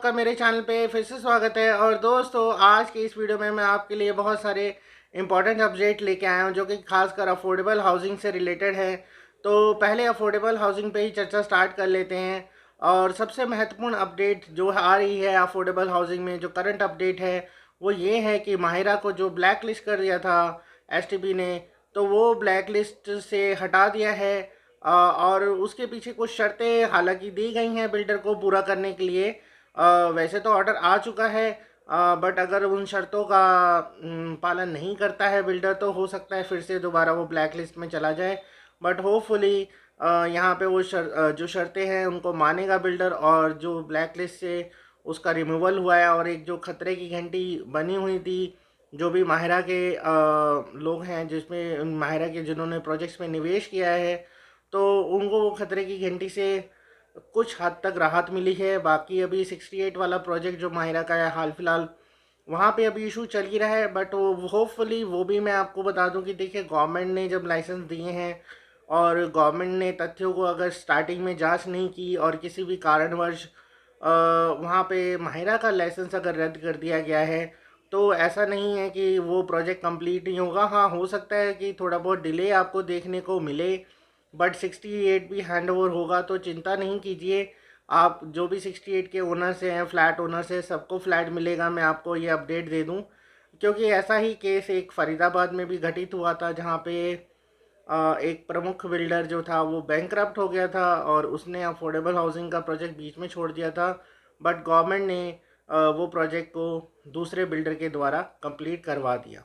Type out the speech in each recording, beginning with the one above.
आपका मेरे चैनल पे फिर से स्वागत है। और दोस्तों, आज की इस वीडियो में मैं आपके लिए बहुत सारे इंपॉर्टेंट अपडेट लेके आया हूँ जो कि खासकर अफोर्डेबल हाउसिंग से रिलेटेड है। तो पहले अफोर्डेबल हाउसिंग पे ही चर्चा स्टार्ट कर लेते हैं। और सबसे महत्वपूर्ण अपडेट जो आ रही है अफोर्डेबल हाउसिंग में, जो करंट अपडेट है वो ये है कि माहिरा को जो ब्लैक लिस्ट कर दिया था एसटीबी ने, तो वो ब्लैक लिस्ट से हटा दिया है। और उसके पीछे कुछ शर्तें हालांकि दी गई हैं बिल्डर को पूरा करने के लिए। वैसे तो ऑर्डर आ चुका है, बट अगर उन शर्तों का पालन नहीं करता है बिल्डर तो हो सकता है फिर से दोबारा वो ब्लैक लिस्ट में चला जाए। बट होपफुली यहाँ पे वो जो शर्तें हैं उनको मानेगा बिल्डर, और जो ब्लैक लिस्ट से उसका रिमूवल हुआ है और एक जो खतरे की घंटी बनी हुई थी, जो भी माहिरा के लोग हैं जिसमें माहिरा के जिन्होंने प्रोजेक्ट्स में निवेश किया है, तो उनको वो खतरे की घंटी से कुछ हद तक राहत मिली है। बाकी अभी 68 वाला प्रोजेक्ट जो माहिरा का है हाल फिलहाल, वहाँ पे अभी इशू चल ही रहा है। बट वो होपफुली वो भी मैं आपको बता दूं कि देखिए, गवर्नमेंट ने जब लाइसेंस दिए हैं और गवर्नमेंट ने तथ्यों को अगर स्टार्टिंग में जांच नहीं की और किसी भी कारणवश वहाँ पे माहिरा का लाइसेंस अगर रद्द कर दिया गया है, तो ऐसा नहीं है कि वो प्रोजेक्ट कंप्लीट नहीं होगा। हाँ, हो सकता है कि थोड़ा बहुत डिले आपको देखने को मिले, बट 68 भी हैंड ओवर होगा तो चिंता नहीं कीजिए। आप जो भी 68 के ओनर्स हैं, फ्लैट ओनर्स हैं, सबको फ्लैट मिलेगा। मैं आपको ये अपडेट दे दूं क्योंकि ऐसा ही केस एक फरीदाबाद में भी घटित हुआ था, जहां पे एक प्रमुख बिल्डर जो था वो बैंकरप्ट हो गया था और उसने अफोर्डेबल हाउसिंग का प्रोजेक्ट बीच में छोड़ दिया था। बट गवर्नमेंट ने वो प्रोजेक्ट को दूसरे बिल्डर के द्वारा कंप्लीट करवा दिया।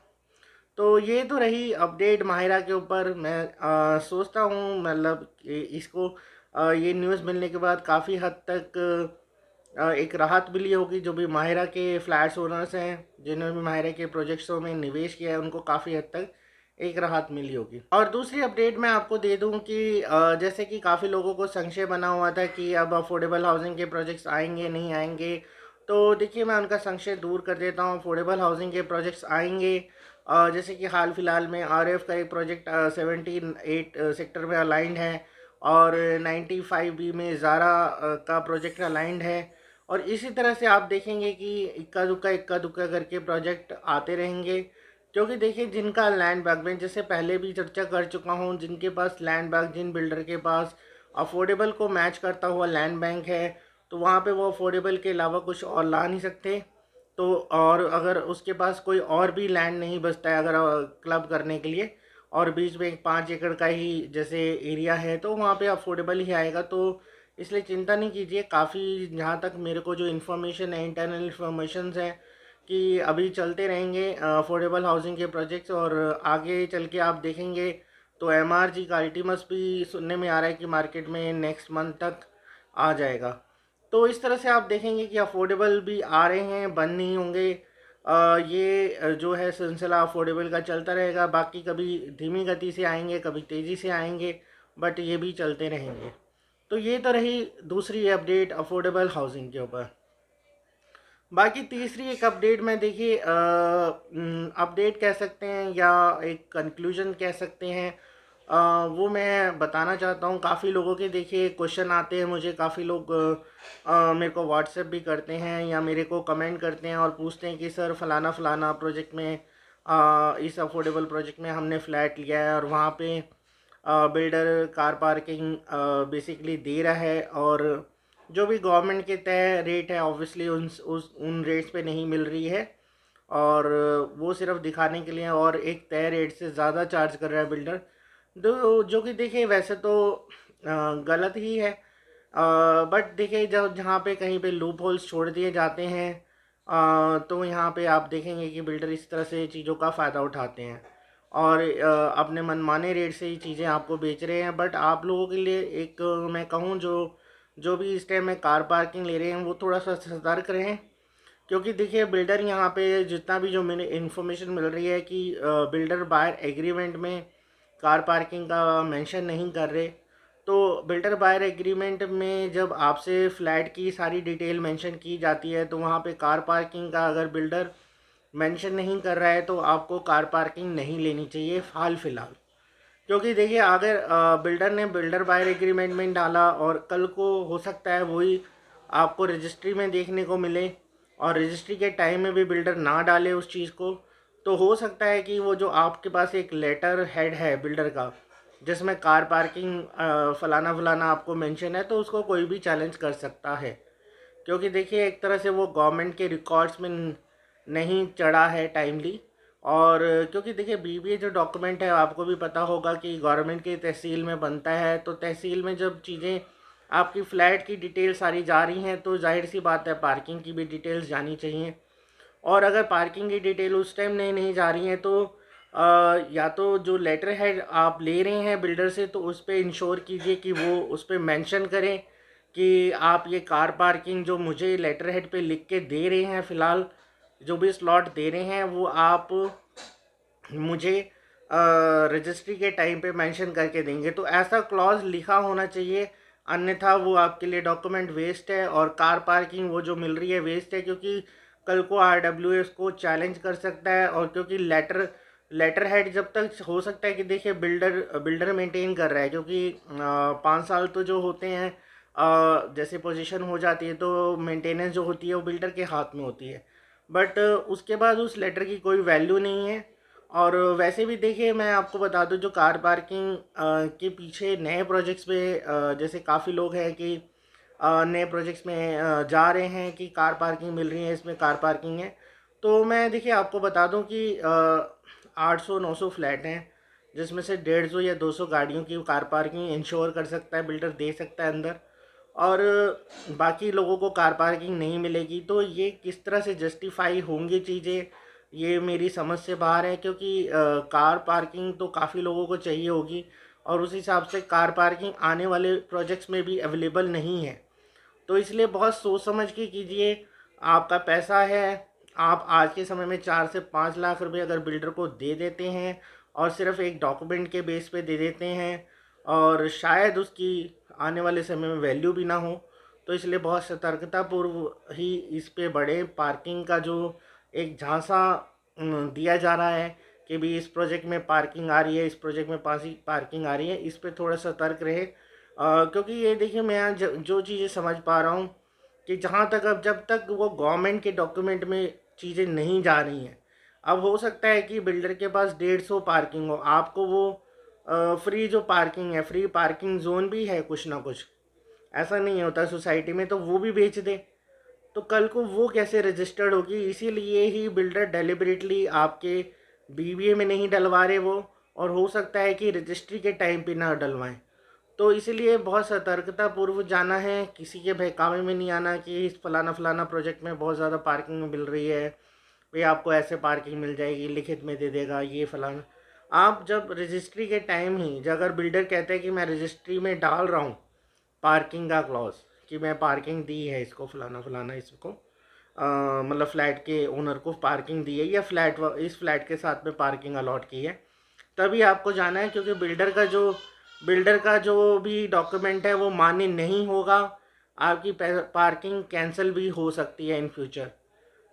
तो ये तो रही अपडेट माहिरा के ऊपर। मैं सोचता हूँ मतलब इसको ये न्यूज़ मिलने के बाद काफ़ी हद तक एक राहत मिली होगी। जो भी माहिरा के फ्लैट्स ओनर्स हैं जिन्होंने भी माहिरा के प्रोजेक्ट्सों में निवेश किया है, उनको काफ़ी हद तक एक राहत मिली होगी। और दूसरी अपडेट मैं आपको दे दूं कि जैसे कि काफ़ी लोगों को संशय बना हुआ था कि अब अफोर्डेबल हाउसिंग के प्रोजेक्ट्स आएंगे नहीं आएंगे, तो देखिए मैं उनका संशय दूर कर देता हूँ। अफोर्डेबल हाउसिंग के प्रोजेक्ट्स आएंगे। जैसे कि हाल फिलहाल में आरएफ का एक प्रोजेक्ट 78 सेक्टर में अलाइंड है, और 95 बी में ज़ारा का प्रोजेक्ट अलाइंड है। और इसी तरह से आप देखेंगे कि इक्का दुक्का करके प्रोजेक्ट आते रहेंगे। क्योंकि देखिए, जिनका लैंड बैंक में जैसे पहले भी चर्चा कर चुका हूँ, जिनके पास लैंड बैंक, जिन बिल्डर के पास अफोर्डेबल को मैच करता हुआ लैंड बैंक है, तो वहाँ पे वो अफोर्डेबल के अलावा कुछ और ला नहीं सकते। तो और अगर उसके पास कोई और भी लैंड नहीं बचता है अगर क्लब करने के लिए, और बीच में एक 5 एकड़ का ही जैसे एरिया है, तो वहाँ पे अफोर्डेबल ही आएगा। तो इसलिए चिंता नहीं कीजिए। काफ़ी जहाँ तक मेरे को जो इन्फॉर्मेशन है, इंटरनल इन्फॉर्मेशन है कि अभी चलते रहेंगे अफोर्डेबल हाउसिंग के प्रोजेक्ट्स। और आगे चल के आप देखेंगे तो एमआरजी का अल्टीमस भी सुनने में आ रहा है कि मार्केट में नेक्स्ट मंथ तक आ जाएगा। तो इस तरह से आप देखेंगे कि अफोर्डेबल भी आ रहे हैं, बंद नहीं होंगे। ये जो है सिलसिला अफोर्डेबल का चलता रहेगा। बाकी कभी धीमी गति से आएंगे, कभी तेज़ी से आएंगे, बट ये भी चलते रहेंगे। तो ये तो रही दूसरी अपडेट अफोर्डेबल हाउसिंग के ऊपर। बाकी तीसरी एक अपडेट में देखिए, अपडेट कह सकते हैं या एक कंक्लूजन कह सकते हैं, वो मैं बताना चाहता हूँ। काफ़ी लोगों के देखिए क्वेश्चन आते हैं मुझे, काफ़ी लोग मेरे को व्हाट्सएप भी करते हैं या मेरे को कमेंट करते हैं और पूछते हैं कि सर फलाना फलाना प्रोजेक्ट में, इस अफोर्डेबल प्रोजेक्ट में हमने फ़्लैट लिया है और वहाँ पे builder car parking basically they रहा है, और जो भी गवर्नमेंट के तय रेट है ऑब्वियसली उन रेट्स पे नहीं मिल रही है, और वो सिर्फ दिखाने के लिए और एक तय रेट से ज़्यादा चार्ज कर रहा है बिल्डर। जो कि देखिए वैसे तो गलत ही है। बट देखिए, जब जहाँ पे कहीं पे लूप होल्स छोड़ दिए जाते हैं, तो यहाँ पे आप देखेंगे कि बिल्डर इस तरह से चीज़ों का फ़ायदा उठाते हैं और अपने मनमाने रेट से ही चीज़ें आपको बेच रहे हैं। बट आप लोगों के लिए एक मैं कहूँ, जो जो भी इस टाइम में कार पार्किंग ले रहे हैं वो थोड़ा सा सतर्क रहें। क्योंकि देखिए, बिल्डर यहाँ पे जितना भी जो मैंने इन्फॉर्मेशन मिल रही है कि बिल्डर बायर एग्रीमेंट में कार पार्किंग का मेंशन नहीं कर रहे। तो बिल्डर बायर एग्रीमेंट में जब आपसे फ्लैट की सारी डिटेल मेंशन की जाती है, तो वहाँ पे कार पार्किंग का अगर बिल्डर मेंशन नहीं कर रहा है तो आपको कार पार्किंग नहीं लेनी चाहिए हाल फिलहाल। क्योंकि देखिए, अगर बिल्डर ने बिल्डर बायर एग्रीमेंट में डाला और कल को हो सकता है वही आपको रजिस्ट्री में देखने को मिले और रजिस्ट्री के टाइम में भी बिल्डर ना डाले उस चीज़ को, तो हो सकता है कि वो जो आपके पास एक लेटर हेड है बिल्डर का जिसमें कार पार्किंग फलाना फलाना आपको मेंशन है, तो उसको कोई भी चैलेंज कर सकता है। क्योंकि देखिए एक तरह से वो गवर्नमेंट के रिकॉर्ड्स में नहीं चढ़ा है टाइमली। और क्योंकि देखिए बीबीए जो डॉक्यूमेंट है आपको भी पता होगा कि गवर्नमेंट की तहसील में बनता है, तो तहसील में जब चीज़ें आपकी फ़्लैट की डिटेल सारी जा रही हैं तो जाहिर सी बात है पार्किंग की भी डिटेल्स जानी चाहिए। और अगर पार्किंग की डिटेल उस टाइम नहीं जा रही हैं तो या तो जो लेटर हेड आप ले रहे हैं बिल्डर से तो उस पर इंश्योर कीजिए कि वो उस पर मेंशन करें कि आप ये कार पार्किंग जो मुझे लेटर हेड पे लिख के दे रहे हैं, फ़िलहाल जो भी स्लॉट दे रहे हैं वो आप मुझे रजिस्ट्री के टाइम पे मेंशन करके देंगे। तो ऐसा क्लॉज लिखा होना चाहिए, अन्यथा वो आपके लिए डॉक्यूमेंट वेस्ट है और कार पार्किंग वो जो मिल रही है वेस्ट है, क्योंकि कल को आरडब्ल्यूएस को चैलेंज कर सकता है। और क्योंकि लेटर हेड जब तक हो सकता है कि देखिए बिल्डर मेंटेन कर रहा है, क्योंकि 5 साल तो जो होते हैं जैसे पोजीशन हो जाती है तो मेंटेनेंस जो होती है वो बिल्डर के हाथ में होती है। बट उसके बाद उस लेटर की कोई वैल्यू नहीं है। और वैसे भी देखिए मैं आपको बता दूं जो कार पार्किंग के पीछे नए प्रोजेक्ट्स पे जैसे काफ़ी लोग हैं कि नए प्रोजेक्ट्स में जा रहे हैं कि कार पार्किंग मिल रही है, इसमें कार पार्किंग है। तो मैं देखिए आपको बता दूं कि 800-900 फ्लैट हैं जिसमें से 150 या 200 गाड़ियों की कार पार्किंग इंश्योर कर सकता है, बिल्डर दे सकता है अंदर, और बाकी लोगों को कार पार्किंग नहीं मिलेगी। तो ये किस तरह से जस्टिफाई होंगी चीज़ें, ये मेरी समझ से बाहर है। क्योंकि कार पार्किंग तो काफ़ी लोगों को चाहिए होगी और उस हिसाब से कार पार्किंग आने वाले प्रोजेक्ट्स में भी अवेलेबल नहीं है। तो इसलिए बहुत सोच समझ के कीजिए, आपका पैसा है, आप आज के समय में 4 से 5 लाख रुपए अगर बिल्डर को दे देते हैं और सिर्फ एक डॉक्यूमेंट के बेस पे दे देते हैं और शायद उसकी आने वाले समय में वैल्यू भी ना हो, तो इसलिए बहुत सतर्कतापूर्व ही इस पे बढ़े। पार्किंग का जो एक झांसा दिया जा रहा है कि भी इस प्रोजेक्ट में पार्किंग आ रही है, इस प्रोजेक्ट में पार्किंग आ रही है, इस पे थोड़ा सतर्क रहे। क्योंकि ये देखिए मैं आज जो चीज़ें समझ पा रहा हूँ कि जहाँ तक अब जब तक वो गवर्नमेंट के डॉक्यूमेंट में चीज़ें नहीं जा रही हैं, अब हो सकता है कि बिल्डर के पास 150 पार्किंग हो, आपको वो फ्री जो पार्किंग है, फ्री पार्किंग जोन भी है कुछ ना कुछ, ऐसा नहीं होता सोसाइटी में, तो वो भी बेच दे, तो कल को वो कैसे रजिस्टर्ड होगी। इसीलिए ही बिल्डर डेलिबरेटली आपके बीबीए में नहीं डलवा रहे वो, और हो सकता है कि रजिस्ट्री के टाइम पे ना डलवाएं। तो इसलिए बहुत सतर्कता पूर्व जाना है, किसी के बहकावे में नहीं आना कि इस फलाना फलाना प्रोजेक्ट में बहुत ज़्यादा पार्किंग मिल रही है, भाई आपको ऐसे पार्किंग मिल जाएगी, लिखित में दे देगा ये फलाना। आप जब रजिस्ट्री के टाइम ही जब अगर बिल्डर कहते हैं कि मैं रजिस्ट्री में डाल रहा हूँ पार्किंग का क्लॉज कि मैं पार्किंग दी है इसको फलाना फलाना, इसको मतलब फ़्लैट के ओनर को पार्किंग दी है या इस फ्लैट के साथ में पार्किंग अलॉट की है, तभी आपको जाना है। क्योंकि बिल्डर का जो भी डॉक्यूमेंट है वो मान्य नहीं होगा, आपकी पार्किंग कैंसिल भी हो सकती है इन फ्यूचर।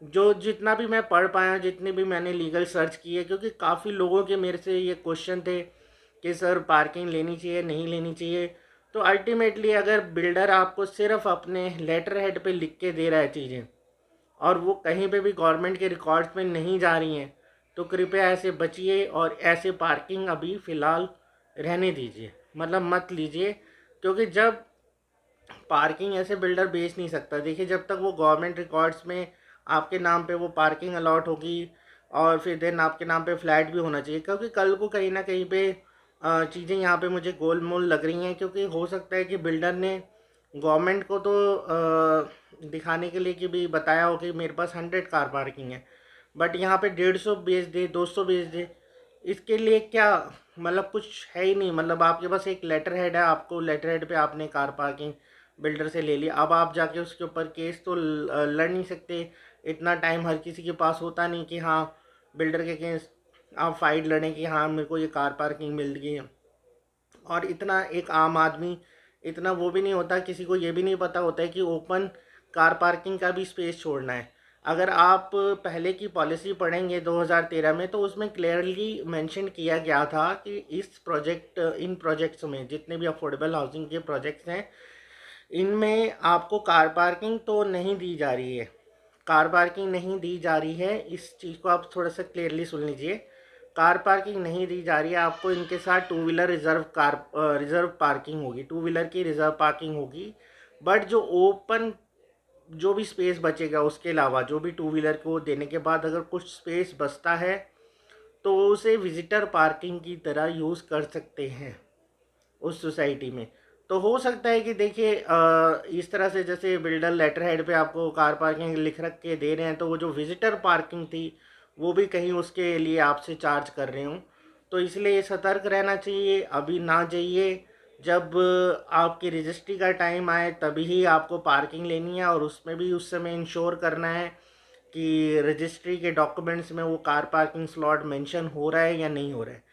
जो जितना भी मैं पढ़ पाया, जितनी भी मैंने लीगल सर्च की है, क्योंकि काफ़ी लोगों के मेरे से ये क्वेश्चन थे कि सर पार्किंग लेनी चाहिए नहीं लेनी चाहिए। तो अल्टीमेटली अगर बिल्डर आपको सिर्फ अपने लेटर हेड पे लिख के दे रहा है चीज़ें और वो कहीं पे भी गवर्नमेंट के रिकॉर्ड्स में नहीं जा रही हैं, तो कृपया ऐसे बचिए और ऐसे पार्किंग अभी फ़िलहाल रहने दीजिए, मतलब मत लीजिए। क्योंकि जब पार्किंग ऐसे बिल्डर बेच नहीं सकता, देखिए जब तक वो गवर्नमेंट रिकॉर्ड्स में आपके नाम पे वो पार्किंग अलॉट होगी और फिर देन आपके नाम पे फ्लैट भी होना चाहिए। क्योंकि कल को कहीं ना कहीं पे चीज़ें यहाँ पे मुझे गोलमोल लग रही हैं, क्योंकि हो सकता है कि बिल्डर ने गवर्नमेंट को तो दिखाने के लिए कि भी बताया हो कि मेरे पास 100 कार पार्किंग है, बट यहाँ पे 150 बेच दे, 200 बेच दे, इसके लिए क्या मतलब कुछ है ही नहीं। मतलब आपके पास एक लेटर हेड है, आपको लेटर हेड पे आपने कार पार्किंग बिल्डर से ले लिया, अब आप जाके उसके ऊपर केस तो लड़ नहीं सकते। इतना टाइम हर किसी के पास होता नहीं कि हाँ बिल्डर के केस आप फाइट लड़ें कि हाँ मेरे को ये कार पार्किंग मिल गई है। और इतना एक आम आदमी इतना वो भी नहीं होता, किसी को ये भी नहीं पता होता है कि ओपन कार पार्किंग का भी स्पेस छोड़ना है। अगर आप पहले की पॉलिसी पढ़ेंगे 2013 में, तो उसमें क्लियरली मेंशन किया गया था कि इन प्रोजेक्ट्स में जितने भी अफोर्डेबल हाउसिंग के प्रोजेक्ट्स हैं, इनमें आपको कार पार्किंग तो नहीं दी जा रही है, कार पार्किंग नहीं दी जा रही है। इस चीज़ को आप थोड़ा सा क्लियरली सुन लीजिए। कार पार्किंग नहीं दी जा रही है आपको, इनके साथ टू व्हीलर रिजर्व पार्किंग होगी, टू व्हीलर की रिजर्व पार्किंग होगी। बट जो ओपन जो भी स्पेस बचेगा उसके अलावा जो भी टू व्हीलर को देने के बाद अगर कुछ स्पेस बचता है तो उसे विजिटर पार्किंग की तरह यूज़ कर सकते हैं उस सोसाइटी में। तो हो सकता है कि देखिए इस तरह से जैसे बिल्डर लेटर हेड पे आपको कार पार्किंग लिख रख के दे रहे हैं, तो वो जो विजिटर पार्किंग थी वो भी कहीं उसके लिए आपसे चार्ज कर रहे हूँ। तो इसलिए सतर्क रहना चाहिए, अभी ना जाइए। जब आपकी रजिस्ट्री का टाइम आए तभी ही आपको पार्किंग लेनी है, और उसमें भी उस समय इंश्योर करना है कि रजिस्ट्री के डॉक्यूमेंट्स में वो कार पार्किंग स्लॉट मेंशन हो रहा है या नहीं हो रहा है।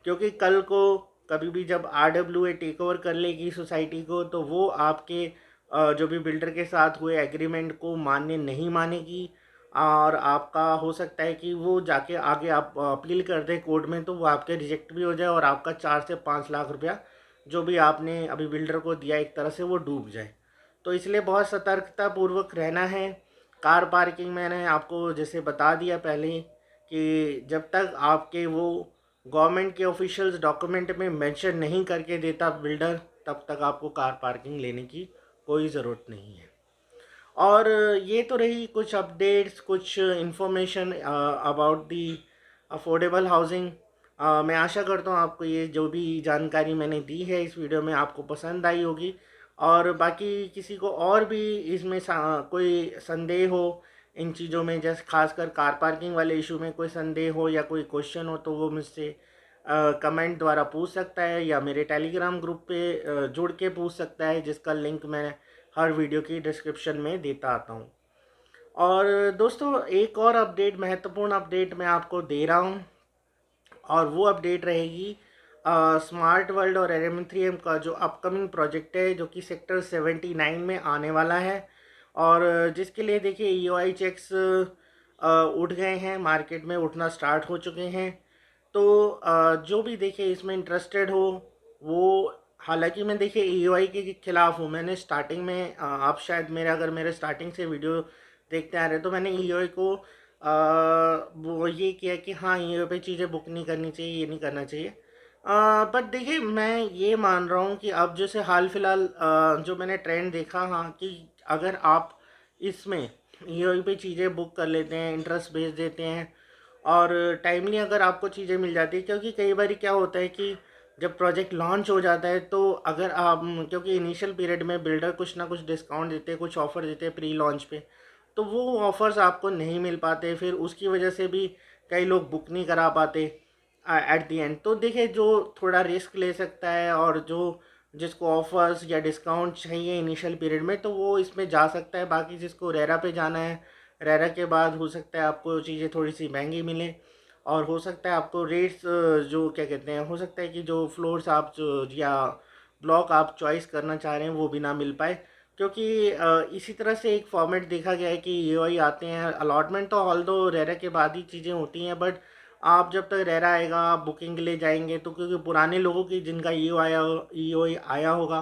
क्योंकि कल को कभी भी जब RWA टेक ओवर कर लेगी सोसाइटी को, तो वो आपके जो भी बिल्डर के साथ हुए एग्रीमेंट को मान्य नहीं मानेगी, और आपका हो सकता है कि वो जाके आगे आप अपील कर दें कोर्ट में, तो वो आपके रिजेक्ट भी हो जाए और आपका 4 से 5 लाख रुपया जो भी आपने अभी बिल्डर को दिया एक तरह से वो डूब जाए। तो इसलिए बहुत सतर्कता पूर्वक रहना है। कार पार्किंग मैंने आपको जैसे बता दिया पहले कि जब तक आपके वो गवर्नमेंट के ऑफिशियल्स डॉक्यूमेंट में मेंशन नहीं करके देता बिल्डर, तब तक आपको कार पार्किंग लेने की कोई ज़रूरत नहीं है। और ये तो रही कुछ अपडेट्स, कुछ information about the affordable housing. मैं आशा करता हूँ आपको ये जो भी जानकारी मैंने दी है इस वीडियो में आपको पसंद आई होगी। और बाकी किसी को और भी इसमें कोई संदेह हो इन चीज़ों में, जैसे खासकर कार पार्किंग वाले इशू में कोई संदेह हो या कोई क्वेश्चन हो, तो वो मुझसे कमेंट द्वारा पूछ सकता है या मेरे टेलीग्राम ग्रुप पे जुड़ के पूछ सकता है, जिसका लिंक मैं हर वीडियो की डिस्क्रिप्शन में देता आता हूँ। और दोस्तों एक और अपडेट, महत्वपूर्ण अपडेट मैं आपको दे रहा हूँ, और वो अपडेट रहेगी स्मार्ट वर्ल्ड और LM3M का जो अपकमिंग प्रोजेक्ट है, जो कि सेक्टर 79 में आने वाला है, और जिसके लिए देखिए EOI चेक्स उठ गए हैं, मार्केट में उठना स्टार्ट हो चुके हैं। तो जो भी देखिए इसमें इंटरेस्टेड हो वो, हालांकि मैं देखिए EOI के खिलाफ हूँ। मैंने स्टार्टिंग में आप शायद अगर मेरे स्टार्टिंग से वीडियो देखते आ रहे हैं, तो मैंने EOI को वो ये किया कि हाँ EOI पे चीज़ें बुक नहीं करनी चाहिए, ये नहीं करना चाहिए। बट देखिए मैं ये मान रहा हूँ कि अब जैसे हाल फिलहाल जो मैंने ट्रेंड देखा, हाँ, कि अगर आप इसमें EOI पे चीज़ें बुक कर लेते हैं, इंटरेस्ट भेज देते हैं, और टाइमली अगर आपको चीज़ें मिल जाती है, क्योंकि कई बार क्या होता है कि जब प्रोजेक्ट लॉन्च हो जाता है तो अगर आप, क्योंकि इनिशियल पीरियड में बिल्डर कुछ ना कुछ डिस्काउंट देते हैं, कुछ ऑफ़र देते हैं प्री लॉन्च पे, तो वो ऑफ़र्स आपको नहीं मिल पाते, फिर उसकी वजह से भी कई लोग बुक नहीं करा पाते एट दी एंड। तो देखिए जो थोड़ा रिस्क ले सकता है और जो जिसको ऑफ़र्स या डिस्काउंट चाहिए इनिशियल पीरियड में, तो वो इसमें जा सकता है। बाकी जिसको रेरा पे जाना है, रेरा के बाद हो सकता है आपको चीज़ें थोड़ी सी महंगी मिलें, और हो सकता है आपको रेट्स जो क्या कहते हैं, हो सकता है कि जो फ्लोर्स आप जो या ब्लॉक आप चॉइस करना चाह रहे हैं वो भी ना मिल पाए। क्योंकि इसी तरह से एक फॉर्मेट देखा गया है कि EOI आते हैं, अलॉटमेंट तो ऑल दो रेरा के बाद ही चीज़ें होती हैं, बट आप जब तक रेरा आएगा आप बुकिंग के लिए जाएंगे, तो क्योंकि पुराने लोगों की जिनका EOI आया होगा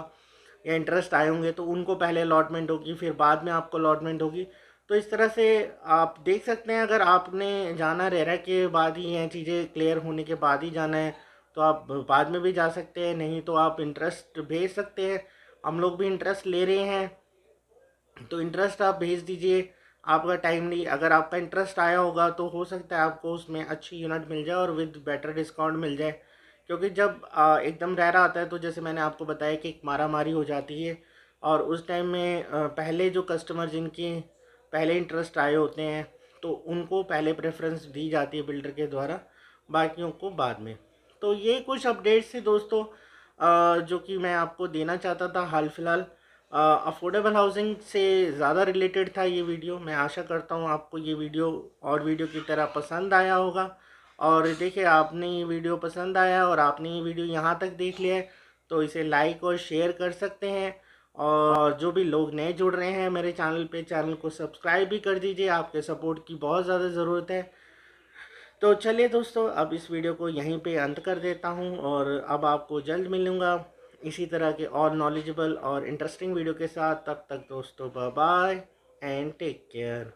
या इंटरेस्ट आए होंगे, तो उनको पहले अलॉटमेंट होगी, फिर बाद में आपको अलॉटमेंट होगी। तो इस तरह से आप देख सकते हैं, अगर आपने जाना रेरा के बाद ही हैं, चीज़ें क्लियर होने के बाद ही जाना है, तो आप बाद में भी जा सकते हैं, नहीं तो आप इंटरेस्ट भेज सकते हैं। हम लोग भी इंटरेस्ट ले रहे हैं, तो इंटरेस्ट आप भेज दीजिए। आपका टाइमली अगर आपका इंटरेस्ट आया होगा तो हो सकता है आपको उसमें अच्छी यूनिट मिल जाए और विद बेटर डिस्काउंट मिल जाए। क्योंकि जब एकदम रेरा आता है तो जैसे मैंने आपको बताया कि एक मारामारी हो जाती है, और उस टाइम में पहले जो कस्टमर जिनके पहले इंटरेस्ट आए होते हैं तो उनको पहले प्रेफरेंस दी जाती है बिल्डर के द्वारा, बाकियों को बाद में। तो ये कुछ अपडेट्स थे दोस्तों जो कि मैं आपको देना चाहता था हाल फिलहाल। अफोर्डेबल हाउसिंग से ज़्यादा रिलेटेड था ये वीडियो। मैं आशा करता हूँ आपको ये वीडियो और वीडियो की तरह पसंद आया होगा। और देखिए आपने ये वीडियो पसंद आया और आपने ये वीडियो यहाँ तक देख लिया है, तो इसे लाइक और शेयर कर सकते हैं। और जो भी लोग नए जुड़ रहे हैं मेरे चैनल पे, चैनल को सब्सक्राइब भी कर दीजिए, आपके सपोर्ट की बहुत ज़्यादा ज़रूरत है। तो चलिए दोस्तों अब इस वीडियो को यहीं पे अंत कर देता हूँ, और अब आपको जल्द मिलूँगा इसी तरह के और नॉलेजेबल और इंटरेस्टिंग वीडियो के साथ। तब तक दोस्तों bye bye and take care.